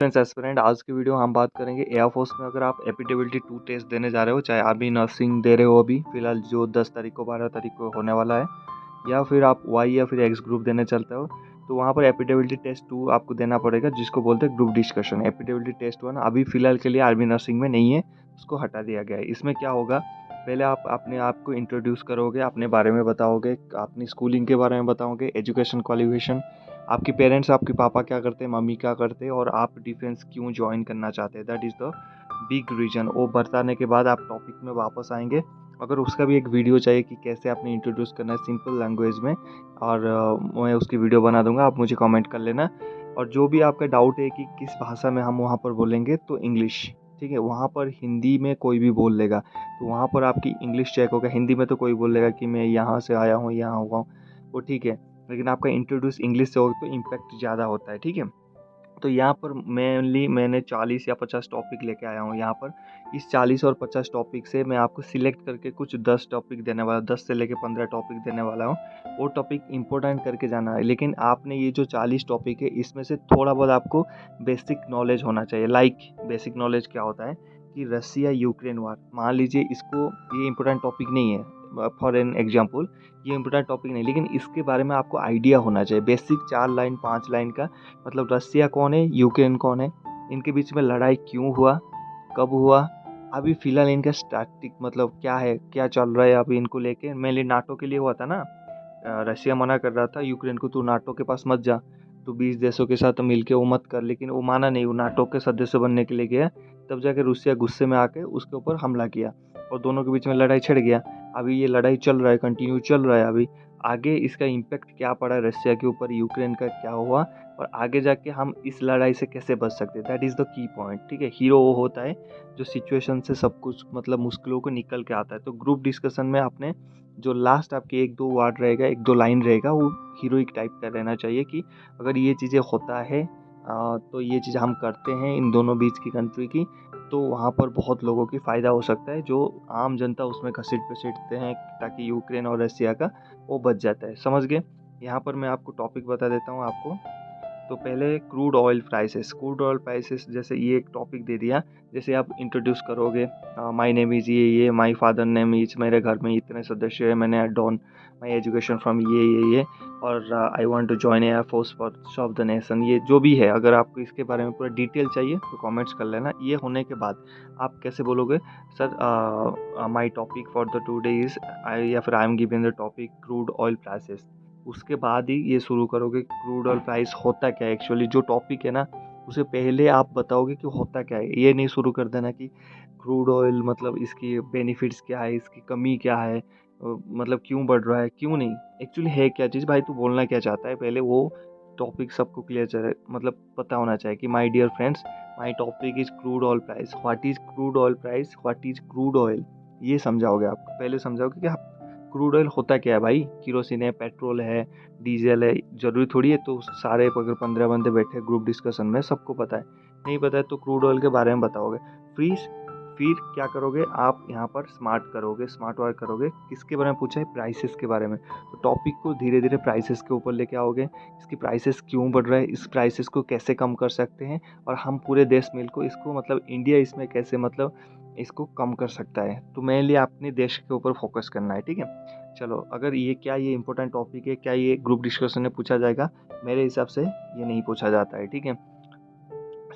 Friends aspirant आज की video हम बात करेंगे एयरफोर्स में अगर आप एपिटेबिलिटी 2 टेस्ट देने जा रहे हो, चाहे आर्मी नर्सिंग दे रहे हो अभी फिलहाल जो 10 तारीख को 12 तारीख को होने वाला है, या फिर आप वाई या फिर एक्स ग्रुप देने चलते हो, तो वहाँ पर एपिटेबिलिटी टेस्ट 2 आपको देना पड़ेगा, जिसको बोलते हैं ग्रुप डिस्कशन। एपिटेबिलिटी टेस्ट 1 अभी फिलहाल के लिए आर्मी नर्सिंग में नहीं है, उसको हटा दिया गया है। इसमें क्या होगा, पहले आप अपने आप को इंट्रोड्यूस करोगे, अपने बारे में बताओगे, अपनी स्कूलिंग के बारे में बताओगे, एजुकेशन क्वालिफिकेशन, आपके पेरेंट्स, आपके पापा क्या करते हैं, मम्मी क्या करते हैं, और आप डिफेंस क्यों ज्वाइन करना चाहते हैं। That is the big reason. वो बताने के बाद आप टॉपिक में वापस आएंगे। अगर उसका भी एक वीडियो चाहिए कि कैसे आपने इंट्रोड्यूस करना है सिंपल लैंग्वेज में, और मैं उसकी वीडियो बना दूंगा, आप मुझे कमेंट कर लेना। और जो भी आपका डाउट है कि किस भाषा में हम वहाँ पर बोलेंगे, तो इंग्लिश, ठीक है। वहाँ पर हिंदी में कोई भी बोल लेगा, तो वहाँ पर आपकी इंग्लिश चेक होगा। हिंदी में तो कोई बोल लेगा कि मैं यहाँ से आया हूँ, यहाँ हुआ हूँ, वो ठीक है, लेकिन आपका इंट्रोड्यूस इंग्लिश से हो तो इम्पैक्ट ज़्यादा होता है, ठीक है। तो यहाँ पर मेनली मैंने 40 या 50 टॉपिक लेके आया हूँ यहाँ पर। इस 40 और 50 टॉपिक से मैं आपको सिलेक्ट करके कुछ 10 टॉपिक देने वाला, 10 से लेके 15 टॉपिक देने वाला हूँ। वो टॉपिक इंपॉर्टेंट करके जाना है, लेकिन आपने ये जो 40 टॉपिक है, इसमें से थोड़ा बहुत आपको बेसिक नॉलेज होना चाहिए। लाइक बेसिक नॉलेज क्या होता है कि रसिया यूक्रेन वार, मान लीजिए इसको, ये इंपॉर्टेंट टॉपिक नहीं है फॉर एन एग्जाम्पल, ये इंपॉर्टेंट टॉपिक नहीं, लेकिन इसके बारे में आपको आइडिया होना चाहिए। बेसिक 4 लाइन 5 लाइन का, मतलब रसिया कौन है, यूक्रेन कौन है, इनके बीच में लड़ाई क्यों हुआ, कब हुआ, अभी फिलहाल इनका स्टैटिक मतलब क्या है, क्या चल रहा है अभी इनको लेके। मेनली नाटो के लिए हुआ था ना, रशिया मना कर रहा था यूक्रेन को, तू नाटो के पास मत जा, तो 20 देशों के साथ मिलके वो मत कर, लेकिन वो माना नहीं, वो नाटो के सदस्य बनने के लिए गया। तब जाके रूसिया गुस्से में आके उसके ऊपर हमला किया, और दोनों के बीच में लड़ाई छिड़ गया। अभी ये लड़ाई चल रहा है, कंटिन्यू चल रहा है। अभी आगे इसका इम्पैक्ट क्या पड़ा रशिया के ऊपर, यूक्रेन का क्या हुआ, और आगे जाके हम इस लड़ाई से कैसे बच सकते हैं, that is the key point, ठीक है। हीरो वो होता है जो सिचुएशन से सब कुछ मतलब मुश्किलों को निकल के आता है। तो ग्रुप डिस्कशन में आपने जो लास्ट आपकी 1-2 वर्ड रहेगा, 1-2 लाइन रहेगा, वो हीरोइक टाइप का रहना चाहिए कि अगर ये चीज़ें होता है, तो ये चीज़ हम करते हैं इन दोनों बीच की कंट्री की, तो वहाँ पर बहुत लोगों की फ़ायदा हो सकता है, जो आम जनता उसमें घसीटते हैं, ताकि यूक्रेन और रसिया का वो बच जाता है। समझ गए। यहाँ पर मैं आपको टॉपिक बता देता हूँ आपको। तो पहले क्रूड ऑयल प्राइसेस, जैसे ये एक टॉपिक दे दिया। जैसे आप इंट्रोड्यूस करोगे, माय नेम इज़ ये माय फादर नेम इज, मेरे घर में इतने सदस्य हैं, मैंने डॉन माय एजुकेशन फ्रॉम ये, और I want to join air force for serve the nation, ये जो भी है। अगर आपको इसके बारे में पूरा डिटेल चाहिए तो कमेंट्स कर लेना। ये होने के बाद आप कैसे बोलोगे, sir my topic for the today is, या फिर I am giving the topic crude oil prices. उसके बाद ही ये शुरू करोगे क्रूड ऑयल प्राइस होता क्या है। एक्चुअली जो टॉपिक है ना, उसे पहले आप बताओगे कि होता क्या है। ये नहीं शुरू कर देना कि क्रूड ऑयल मतलब इसकी बेनिफिट्स क्या है, इसकी कमी क्या है, मतलब क्यों बढ़ रहा है, क्यों नहीं, एक्चुअली है क्या चीज़, भाई तू बोलना क्या चाहता है, पहले वो टॉपिक सबको क्लियर चले, मतलब पता होना चाहिए कि my dear friends, my topic is crude oil price, what is crude oil price, what is crude oil, ये समझाओगे आप। पहले समझाओगे कि आप क्रूड ऑयल होता क्या है, भाई किरोसिन है, पेट्रोल है, डीजल है, ज़रूरी थोड़ी है तो सारे अगर 15 बंदे बैठे ग्रुप डिस्कशन में सबको पता है। नहीं पता है तो क्रूड ऑयल के बारे में बताओगे। फिर क्या करोगे आप, यहाँ पर स्मार्ट वर्क करोगे। किसके बारे में पूछा है, प्राइसेस के बारे में। तो टॉपिक को धीरे धीरे प्राइसेस के ऊपर लेके आओगे, इसकी प्राइसेस क्यों बढ़ रहा है, इस प्राइसेस को कैसे कम कर सकते हैं, और हम पूरे देश मिल को इसको मतलब इंडिया इसमें कैसे मतलब इसको कम कर सकता है। तो मेनली अपने देश के ऊपर फोकस करना है, ठीक है। चलो, अगर ये इंपॉर्टेंट टॉपिक है, क्या ये ग्रुप डिस्कशन में पूछा जाएगा, मेरे हिसाब से ये नहीं पूछा जाता है, ठीक है।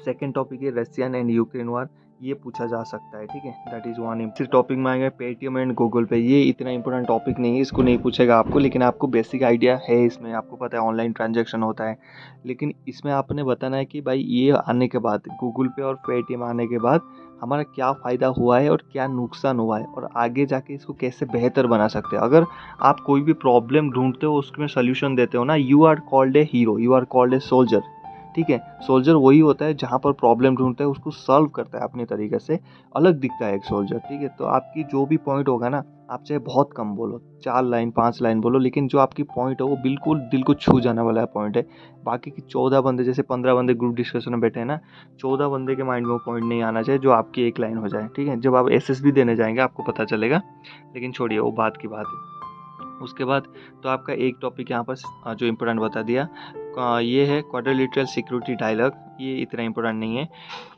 सेकेंड टॉपिक है रशियन एंड यूक्रेन वार, ये पूछा जा सकता है, ठीक है। That is one. इस टॉपिक में आएंगे पेटीएम एंड गूगल पे, ये इतना इंपॉर्टेंट टॉपिक नहीं है, इसको नहीं पूछेगा आपको, लेकिन आपको बेसिक आइडिया है इसमें, आपको पता है ऑनलाइन ट्रांजैक्शन होता है, लेकिन इसमें आपने बताना है कि भाई ये आने के बाद, गूगल पे और पेटीएम आने के बाद हमारा क्या फ़ायदा हुआ है और क्या नुकसान हुआ है, और आगे जाके इसको कैसे बेहतर बना सकते हैं। अगर आप कोई भी प्रॉब्लम ढूंढते हो, उसमें सोल्यूशन देते हो ना, you are called a hero, you are called a soldier, ठीक है। सोल्जर वही होता है जहाँ पर प्रॉब्लम ढूंढता है, उसको सॉल्व करता है अपने तरीके से, अलग दिखता है एक सोल्जर, ठीक है। तो आपकी जो भी पॉइंट होगा ना, आप चाहे बहुत कम बोलो, 4 लाइन 5 लाइन बोलो, लेकिन जो आपकी पॉइंट है वो बिल्कुल दिल को छू जाने वाला पॉइंट है। बाकी की 14 बंदे, जैसे 15 बंदे ग्रुप डिस्कशन में बैठे हैं ना, 14 बंदे के माइंड में वो पॉइंट नहीं आना चाहिए जो आपकी एक लाइन हो जाए, ठीक है। जब आप एसएसबी देने जाएंगे आपको पता चलेगा, लेकिन छोड़िए, वो बात की बात है। उसके बाद तो आपका एक टॉपिक यहाँ पर जो इम्पोर्टेंट बता दिया, ये है क्वाड्रिलेटरल सिक्योरिटी डायलॉग, ये इतना इम्पोर्टेंट नहीं है।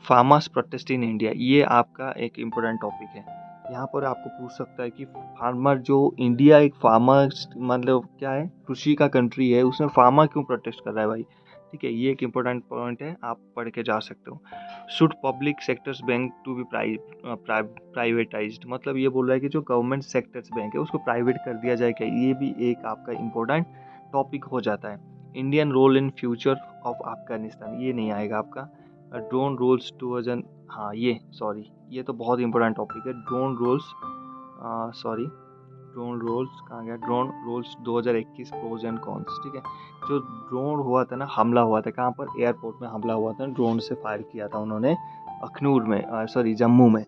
फार्मर्स प्रोटेस्ट इन इंडिया, ये आपका एक इम्पोर्टेंट टॉपिक है। यहाँ पर आपको पूछ सकता है कि फार्मर जो इंडिया एक फार्मर्स मतलब क्या है, कृषि का कंट्री है, उसमें फार्मर क्यों प्रोटेस्ट कर रहा है भाई। ठीक है, ये एक इम्पोर्टेंट पॉइंट है, आप पढ़ के जा सकते हो। Should public sectors bank to be privatised, मतलब ये बोल रहा है कि जो गवर्नमेंट सेक्टर्स बैंक है उसको प्राइवेट कर दिया जाए क्या, ये भी एक आपका इम्पोर्टेंट टॉपिक हो जाता है। Indian role in future of Afghanistan, ये नहीं आएगा आपका। ड्रोन रोल्स 2000, हाँ ये सॉरी, ये तो बहुत इंपॉर्टेंट टॉपिक है। ड्रोन रोल्स ड्रोन रोल्स कहाँ गया, drone roles 2021 pros and cons. ठीक है, जो ड्रोन हुआ था ना, हमला हुआ था कहाँ पर, एयरपोर्ट में हमला हुआ था, ड्रोन से फायर किया था उन्होंने अखनूर में, जम्मू में,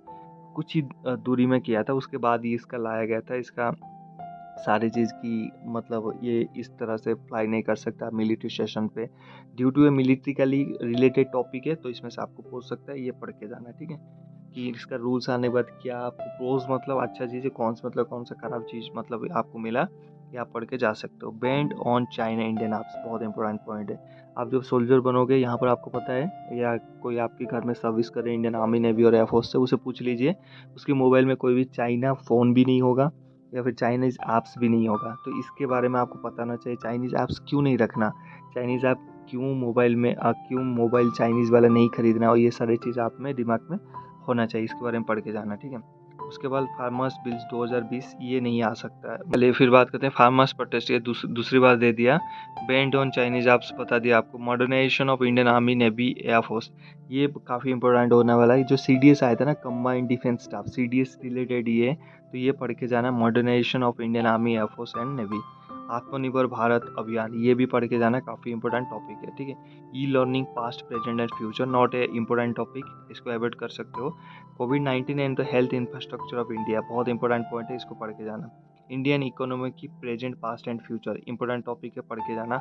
कुछ ही दूरी में किया था। उसके बाद ही इसका लाया गया था, इसका सारी चीज़ की मतलब ये इस तरह से फ्लाई नहीं कर सकता मिलिट्री सेशन पे, due to a militarily related topic है, तो इसमें से आपको पूछ सकता है, ये पढ़ के जाना। ठीक है, कि इसका रूल्स आने के बाद क्या आपको प्रोज मतलब अच्छा चीज़ है, कौन सा मतलब कौन सा खराब चीज़ मतलब आपको मिला, ये आप पढ़ के जा सकते हो। Band on China Indian apps, बहुत इंपॉर्टेंट पॉइंट है। आप जब सोल्जर बनोगे यहाँ पर आपको पता है, या कोई आपके घर में सर्विस करे इंडियन आर्मी नेवी और एयरफोर्स से, उसे पूछ लीजिए, उसके मोबाइल में कोई भी चाइना फ़ोन भी नहीं होगा या फिर चाइनीज़ ऐप्स भी नहीं होगा। तो इसके बारे में आपको पता होना चाहिए, चाइनीज़ ऐप्स क्यों नहीं रखना, चाइनीज़ ऐप क्यों मोबाइल में, क्यों मोबाइल चाइनीज़ वाला नहीं खरीदना, और ये सारी चीज़ आप में दिमाग में होना चाहिए, इसके बारे में पढ़ के जाना। ठीक है, उसके बाद फार्मर्स बिल्स 2020, ये नहीं आ सकता है। चलिए फिर बात करते हैं फार्मर्स प्रोटेस्ट, ये दूसरी बात दे दिया। बैंड ऑन चाइनीज ऐप्स बता दिया आपको। Modernisation of Indian army navy air force, ये काफ़ी इंपॉर्टेंट होने वाला है। जो CDS आया था ना, combined defence staff, CDS related ये, तो ये पढ़ के जाना। Modernisation of Indian army air force and navy. Atmanirbhar Bharat अभियान, ये भी पढ़ के जाना, काफ़ी इंपॉर्टेंट टॉपिक है। ठीक है, e learning past present and future, not a important topic, इसको एवॉइड कर सकते हो। कोविड-19 and the health infrastructure of India, बहुत इंपॉर्टेंट पॉइंट है, इसको पढ़ के जाना। इंडियन इकोनॉमी की present past and future, important topic है, पढ़ के जाना।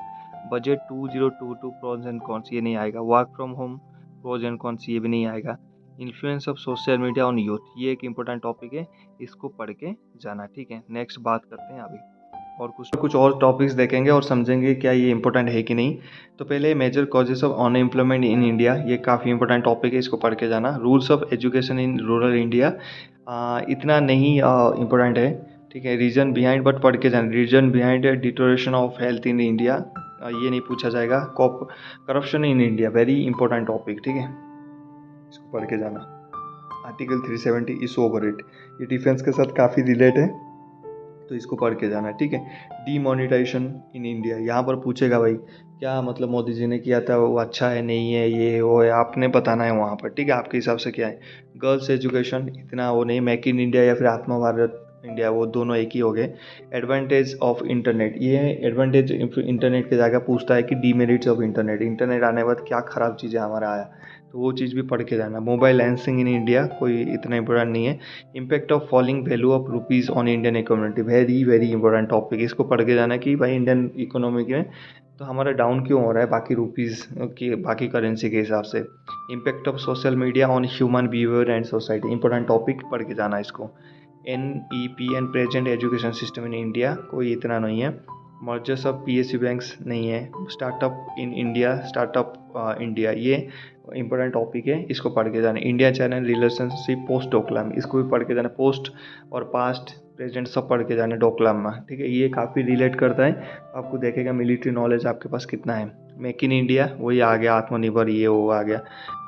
बजट 2022 प्रोज एंड कॉन्स, ये नहीं आएगा। Work from home pros and cons, ये भी नहीं आएगा। Influence of social media on youth, ये एक इंपॉर्टेंट टॉपिक है, इसको पढ़ के जाना। ठीक है, नेक्स्ट बात करते हैं अभी, और कुछ और टॉपिक्स देखेंगे और समझेंगे क्या ये इंपॉर्टेंट है कि नहीं। तो पहले major causes of unemployment in India, ये काफ़ी इंपॉर्टेंट टॉपिक है, इसको पढ़ के जाना। Rules of education in rural India, इतना नहीं इंपॉर्टेंट है। ठीक है, रीजन बिहाइंड, बट पढ़ के जाना। Reason behind deterioration of health in India, ये नहीं पूछा जाएगा। Corruption in India, very important topic. ठीक है, इसको पढ़ के जाना। आर्टिकल 370 इज ओवर इट, ये डिफेंस के साथ काफ़ी रिलेट है, तो इसको पढ़ के जाना। ठीक है, डीमोनेटाइजेशन इन इंडिया, यहाँ पर पूछेगा भाई क्या मतलब मोदी जी ने किया था, वो अच्छा है नहीं है, ये वो है, आपने बताना है वहाँ पर। ठीक है, आपके हिसाब से क्या है। गर्ल्स एजुकेशन, इतना वो नहीं। मेक इन इंडिया या फिर आत्मभारत इंडिया, वो दोनों एक ही हो गए। एडवांटेज ऑफ इंटरनेट, ये एडवांटेज इंटरनेट की जगह पूछता है कि डीमेरिट्स ऑफ इंटरनेट, इंटरनेट आने के बाद क्या ख़राब चीज़ें हमारा आया, तो वो चीज़ भी पढ़ के जाना। मोबाइल लैंसिंग इन इंडिया, कोई इतना इंपॉर्टेंट नहीं है। Impact of falling value of rupees on Indian economy, very very important topic, इसको पढ़ के जाना कि भाई इंडियन इकोनॉमी में तो हमारा डाउन क्यों हो रहा है बाकी रुपीज़ की, बाकी करेंसी के हिसाब से। Impact of social media on human behaviour and society, important topic, पढ़ के जाना इसको। NEP and present education system in India, कोई इतना नहीं है। मर्जर्स ऑफ PSU बैंक्स नहीं है। Startup in India, startup India, ये इंपॉर्टेंट टॉपिक है, इसको पढ़ के जाना। India China relationship post Doklam, इसको भी पढ़ के जाना। पोस्ट और पास्ट प्रेजेंट सब पढ़ के जाना डोकलाम में। ठीक है, ये काफ़ी रिलेट करता है, आपको देखेगा मिलिट्री नॉलेज आपके पास कितना है। मेक इन इंडिया, वही आ गया, आत्मनिर्भर, ये वो आ गया।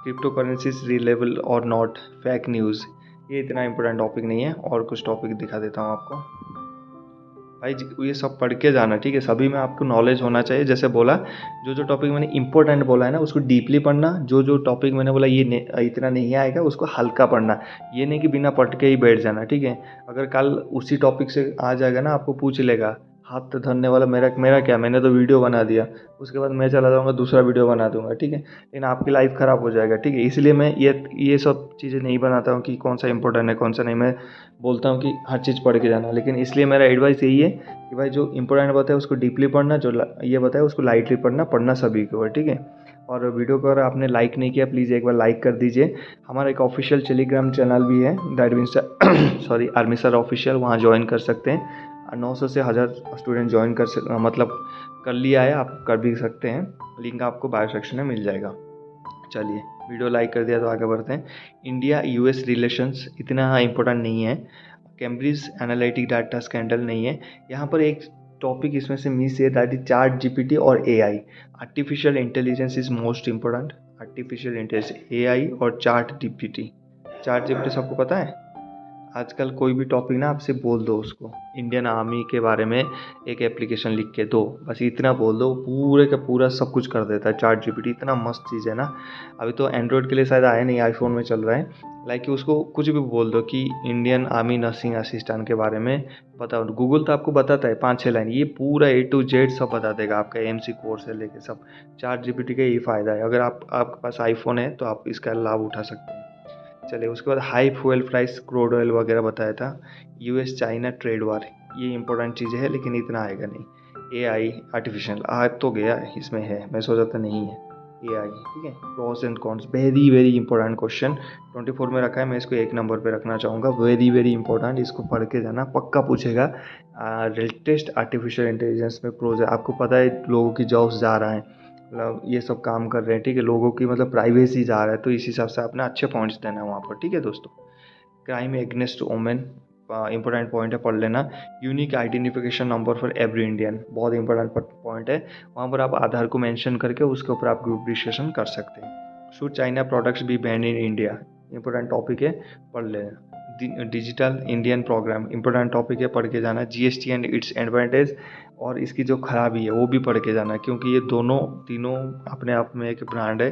क्रिप्टो करेंसीज रिलेबल और नॉट, फेक न्यूज़, ये इतना इंपॉर्टेंट टॉपिक नहीं है। और कुछ टॉपिक दिखा देता हूँ आपको भाई, ये सब पढ़ के जाना। ठीक है, सभी में आपको नॉलेज होना चाहिए। जैसे बोला, जो टॉपिक मैंने इंपॉर्टेंट बोला है ना, उसको डीपली पढ़ना। जो टॉपिक मैंने बोला ये इतना नहीं आएगा, उसको हल्का पढ़ना। ये नहीं कि बिना पढ़ के ही बैठ जाना। ठीक है, अगर कल उसी टॉपिक से आ जाएगा ना, आपको पूछ लेगा हाथ धरने वाला, मेरा क्या, मैंने तो वीडियो बना दिया, उसके बाद मैं चला जाऊँगा दूसरा वीडियो बना दूंगा। ठीक है, लेकिन आपकी लाइफ ख़राब हो जाएगा। ठीक है, इसलिए मैं ये सब चीज़ें नहीं बनाता हूँ कि कौन सा इंपॉर्टेंट है कौन सा नहीं। मैं बोलता हूँ कि हर चीज़ पढ़ के जाना, लेकिन इसलिए मेरा एडवाइस यही है कि भाई जो इंपॉर्टेंट बताए उसको डीपली पढ़ना, जो ये बताए उसको लाइटली पढ़ना सभी को है। ठीक है, और वीडियो को अगर आपने लाइक नहीं किया, प्लीज़ एक बार लाइक कर दीजिए। हमारा एक ऑफिशियल टेलीग्राम चैनल भी है, that means army sir official, वहाँ ज्वाइन कर सकते हैं। 900 से 1000 स्टूडेंट ज्वाइन मतलब कर लिया है, आप कर भी सकते हैं। लिंक आपको बायो सेक्शन में मिल जाएगा। चलिए, वीडियो लाइक कर दिया तो आगे बढ़ते हैं। इंडिया यूएस रिलेशंस इतना इम्पोर्टेंट नहीं है। कैम्ब्रिज एनालिटिक डाटा स्कैंडल नहीं है। यहाँ पर एक टॉपिक इसमें से मिस है, दैट इज चैट जीपीटी और AI. Artificial intelligence is most important. Artificial intelligence, AI और चैट जीपीटी। चैट जीपीटी सबको पता है। आजकल कोई भी टॉपिक ना आपसे बोल दो उसको, इंडियन आर्मी के बारे में एक एप्लीकेशन लिख के दो, बस इतना बोल दो, पूरे का पूरा सब कुछ कर देता है। चैट जीपीटी इतना मस्त चीज़ है ना। अभी तो एंड्रॉयड के लिए शायद आया नहीं, आईफोन में चल रहा है। लाइक कि उसको कुछ भी बोल दो कि इंडियन आर्मी नर्सिंग असिस्टेंट के बारे में बताओ। गूगल तो आपको बताता है 5-6 लाइन, ये पूरा A to Z सब बता देगा, आपका AMC कोर्स से लेके सब। चैट जीपीटी का यही फ़ायदा है। अगर आपके पास आईफोन है तो आप इसका लाभ उठा सकते हैं। चलिए, उसके बाद high fuel price, crude oil वगैरह बताया था। यूएस चाइना ट्रेड वार, ये इंपॉर्टेंट चीज़ है लेकिन इतना आएगा नहीं। एआई आर्टिफिशियल आ तो गया इसमें है, मैं सोचा था नहीं है। एआई ठीक है। Pros and cons, very very important question 24 में रखा है, मैं इसको 1 नंबर पे रखना चाहूँगा। वेरी वेरी इंपॉर्टेंट, इसको पढ़ के जाना, पक्का पूछेगा। लेटेस्ट आर्टिफिशियल इंटेलिजेंस में प्रोज है, आपको पता है लोगों की जॉब्स जा रहा है, मतलब ये सब काम कर रहे हैं, ठीक है। लोगों की मतलब प्राइवेसी जा रहा है, तो इस हिसाब से आपने अच्छे पॉइंट्स देना है वहाँ पर, ठीक है दोस्तों। Crime against women, important point है, पढ़ लेना। Unique identification number for every Indian, बहुत इंपॉर्टेंट पॉइंट है। वहाँ पर आप आधार को मेंशन करके उसके ऊपर आप ग्रुप डिस्कशन कर सकते हैं। Should China products be ban in India, important topic है, पढ़ लेना। Digital Indian programme, important topic है, पढ़ के जाना। जीएसटी एंड इट्स एडवांटेज, और इसकी जो खराबी है वो भी पढ़ के जाना, क्योंकि ये दोनों तीनों अपने आप में एक ब्रांड है,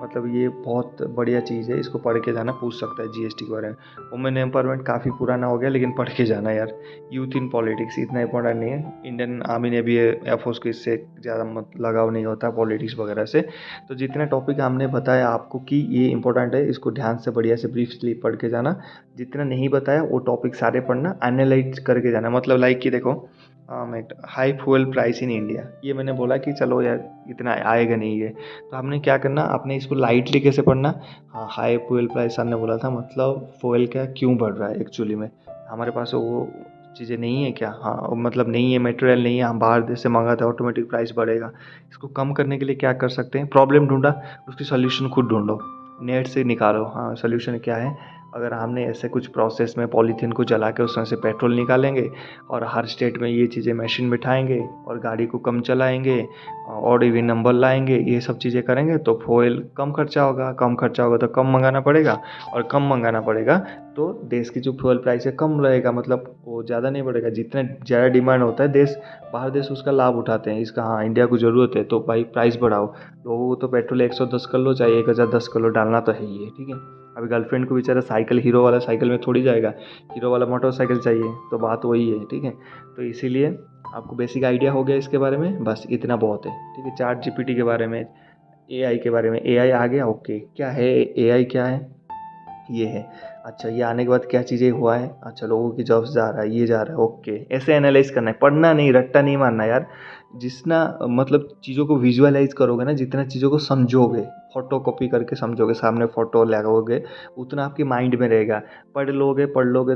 मतलब ये बहुत बढ़िया चीज़ है, इसको पढ़ के जाना, पूछ सकता है जीएसटी के बारे में। वुमेन एम्पावरमेंट काफ़ी पुराना हो गया लेकिन पढ़ के जाना यार। यूथ इन पॉलिटिक्स इतना इंपॉर्टेंट नहीं है, इंडियन आर्मी ने भी एयरफोर्स को इससे ज़्यादा लगाव नहीं होता पॉलिटिक्स वगैरह से। तो जितने टॉपिक हमने बताया आपको कि ये इंपॉर्टेंट है, इसको ध्यान से बढ़िया से ब्रीफली पढ़ के जाना। जितना नहीं बताया वो टॉपिक सारे पढ़ना, एनालाइज करके जाना। मतलब लाइक कि देखो, high fuel price in India, ये मैंने बोला कि चलो यार इतना आएगा नहीं ये, तो हमने क्या करना, आपने इसको लाइटली कैसे पढ़ना। हाँ, हाई फ्यूल प्राइस हमने बोला था, मतलब फ्यूल का क्यों बढ़ रहा है एक्चुअली में, हमारे पास वो चीज़ें नहीं है क्या। हाँ, मतलब नहीं है, मटेरियल नहीं है, हम बाहर देश से मंगाते हैं, ऑटोमेटिक प्राइस बढ़ेगा। इसको कम करने के लिए क्या कर सकते हैं, प्रॉब्लम ढूंढा, उसकी सोल्यूशन खुद ढूंढो, नेट से निकालो। हाँ, सोल्यूशन क्या है, अगर हमने ऐसे कुछ प्रोसेस में पॉलीथीन को जला के उसमें से पेट्रोल निकालेंगे और हर स्टेट में ये चीज़ें मशीन बिठाएंगे और गाड़ी को कम चलाएंगे और इवन नंबर लाएंगे, ये सब चीज़ें करेंगे तो फ्यूल कम खर्चा होगा। कम खर्चा होगा तो कम मंगाना पड़ेगा, और कम मंगाना पड़ेगा तो देश की जो फ्यूल प्राइस है कम रहेगा, मतलब वो ज़्यादा नहीं बढ़ेगा। जितना ज़्यादा डिमांड होता है देश, बाहर देश उसका लाभ उठाते हैं इसका। हाँ, इंडिया को ज़रूरत है तो भाई प्राइस बढ़ाओ। लोगों को तो पेट्रोल 110 कर लो, चाहे 1010 कर लो, डालना तो है ही है, ठीक है। अभी गर्लफ्रेंड को बेचारा साइकिल, हीरो वाला साइकिल में थोड़ी जाएगा, हीरो वाला मोटरसाइकिल चाहिए, तो बात वही है, ठीक है। तो इसीलिए आपको बेसिक आइडिया हो गया इसके बारे में, बस इतना बहुत है, ठीक है। चैट जीपीटी के बारे में, एआई के बारे में, एआई आ गया, ओके। क्या है एआई, क्या है, ये है। अच्छा, ये आने के बाद क्या चीज़ें हुआ है, अच्छा लोगों की जॉब्स जा रहा है, ये जा रहा है, ओके। ऐसे एनालाइज करना है, पढ़ना नहीं, रट्टा नहीं मारना यार। जितना मतलब चीज़ों को विजुअलाइज करोगे ना, जितना चीज़ों को समझोगे, फोटो कॉपी करके समझोगे, सामने फोटो लगाओगे, उतना आपके माइंड में रहेगा। पढ़ लोगे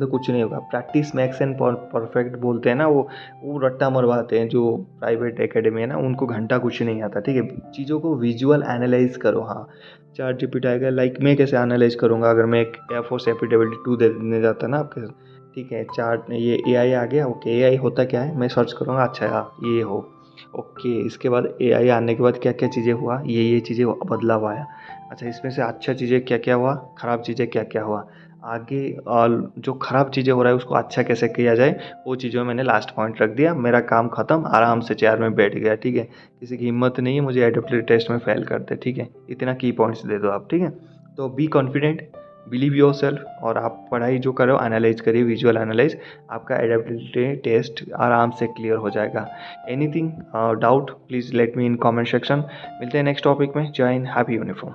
तो कुछ नहीं होगा। प्रैक्टिस मैक्स एंड परफेक्ट बोलते हैं ना, वो रट्टा मरवाते हैं जो प्राइवेट एकेडमी है ना, उनको घंटा कुछ नहीं आता, ठीक है। चीज़ों को विजुअल एनालाइज करो। हाँ, चैट जीपीटी आएगा, लाइक मैं कैसे एनालाइज करूँगा अगर मैं एक एयरफोर्स एफिडेविट 2 देने जाता ना आपके, ठीक है। चार्ट, ये एआई आ गया, ओके। एआई होता क्या है, मैं सर्च करूँगा, अच्छा हाँ ये हो, ओके। इसके बाद एआई आने के बाद क्या क्या चीज़ें हुआ, ये चीज़ें बदलाव आया। अच्छा, इसमें से अच्छा चीज़ें क्या क्या हुआ, ख़राब चीज़ें क्या क्या हुआ, आगे जो ख़राब चीज़ें हो रहा है उसको अच्छा कैसे किया जाए, वो चीज़ों में मैंने लास्ट पॉइंट रख दिया। मेरा काम ख़त्म, आराम से चेयर में बैठ गया, ठीक है। किसी की हिम्मत नहीं है मुझे एडेप्टिव टेस्ट में फेल करते, ठीक है। इतना की पॉइंट्स दे दो आप, ठीक है। तो be confident, believe your self, और आप पढ़ाई जो करो एनालाइज करिए, विजुअल एनालाइज, आपका एडेप्टिबिलिटी टेस्ट आराम से क्लियर हो जाएगा। Anything doubt please let me in comment section. मिलते हैं नेक्स्ट टॉपिक में। जय हिंद, हैप्पी यूनिफॉर्म।